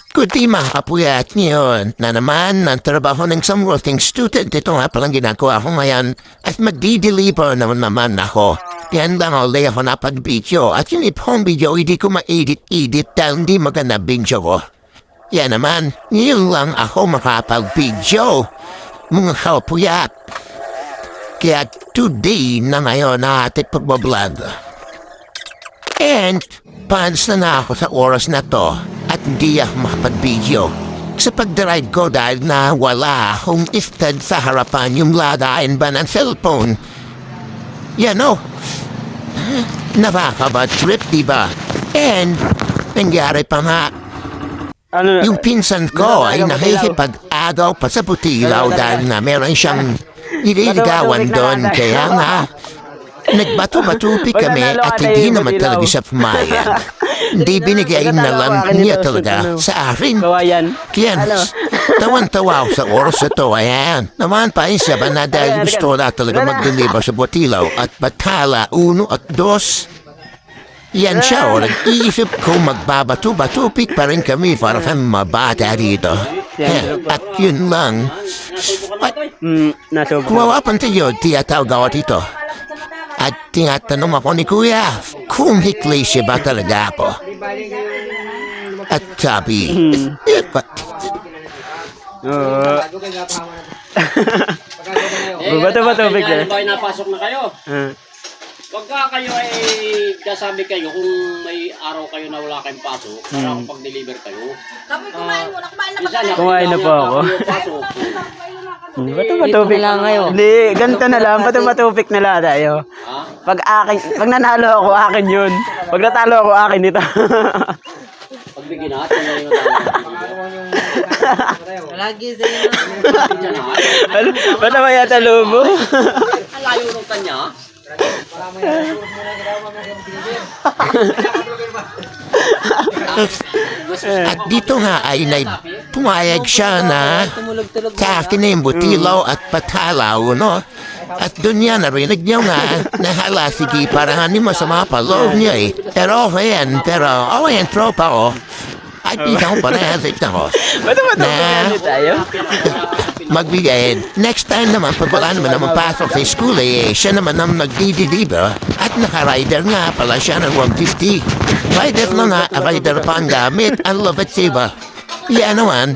Good day mga kapuyat ngayon na naman ang trabaho ng isang working student. Ito nga palang ginagawa ko ngayon at magdi-deliver naman ako. Yan lang ulit ako napag-video at yung home video hindi ko ma-edit dahil hindi maganda video ko. Yan naman, ngayon lang ako makapag-video mga kapuyat. Kaya today na ngayon na ating pagbablog. And paans na ako sa oras na to at hindi ako makapag-video sa pag-drive ko dahil na wala akong istad sa harapan yung ladain ba ng cellphone. Yan o. Nakakaba trip, diba? And nangyari pa nga. Yung pinsan ko ay nakikipag-agaw pa sa Butilaw dahil na meron siyang nililigawan doon. Kaya nga, nagbato-batupi kami at hindi naman talaga siya pumayag. Hindi binigay na lang niya talaga sa akin. Kaya tawan-tawa ako sa oras na to. Ayan, naman pa siya ba na dahil gusto na talaga mag-deliver sa Butilaw at Bathala 1 at 2. Yan siya o nag-iisip ko magbabato-batupik pa rin kami para kami mabata dito. At yun lang. Kumawapan tayo, tiyatawag ako dito. At tinatanong ako ni Kuya kung hikli siya ba talaga ako. At sabi, Bato-batupik na. Halimbawa napasok na kayo. Pagka kayo ay kasabi kayo kung may araw kayo na wala kayong pasok, para kung pag-deliver kayo. Kami kumain muna. Kumain na ba kayo? Kumain na po ako. Bato-batupik lang ngayon. Hindi, ganito na lang. Bato-batupik na lang tayo. Pag nanalo ako, akin yun. Pag natalo ako, akin ito. Pagbigyan natin na yung Lagi sa'yo. Ba't naman yata lumo? Ang layo ng kanya. at dito nga ay pumayag siya na sa akin na yung Butilaw at Bathala 1. At doon niya narinig niya nga nahala sige parang hindi masama pa loob niya eh. Pero okay yan, tropa ko. At hindi ako parehasik na ko. Bato-batupik tayo. Magbigay. Next time naman, pag wala naman pasok sa school eh, siya naman ang nagdi-deliver at naka-rider nga pala siya ng 150. Rider na nga, rider pa ang gamit, ang love siba. Yan naman,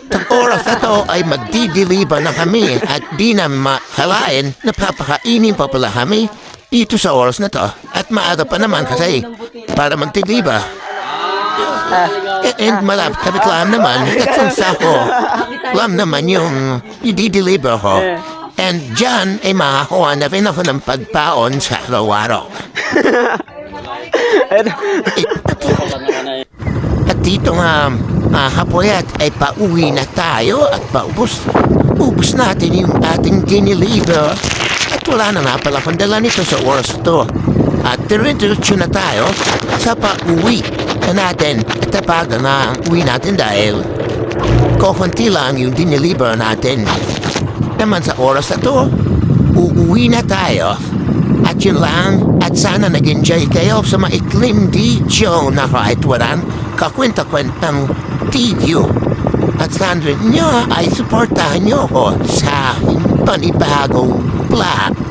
sa oras na to ay magdi-deliver na kami at di na mahalain na papakainin pa pala kami dito sa oras na to. At maaga pa naman kasi para mag-deliver. And malapit lang naman, katsunsa ko. Alam naman yung i-deliver ko. And dyan ay makakuha na rin ako ng pagpaon sa araw-araw. At dito nga, kapuyat ay pauwi na tayo at ubus natin yung ating diniliver. At wala na nga pala kung dala nito sa oras to. At diretso na tayo sa pauwi na natin. At tapag na uwi natin dahil kukunti lang yung diniliver natin. Naman sa oras na to, uuwi na tayo. At yun lang, at sana nag-enjoy kayo sa maiklim video na kahit walang kakwenta-kwentang video. At sana nyo ay supportahan nyo ko sa panibagong vlog.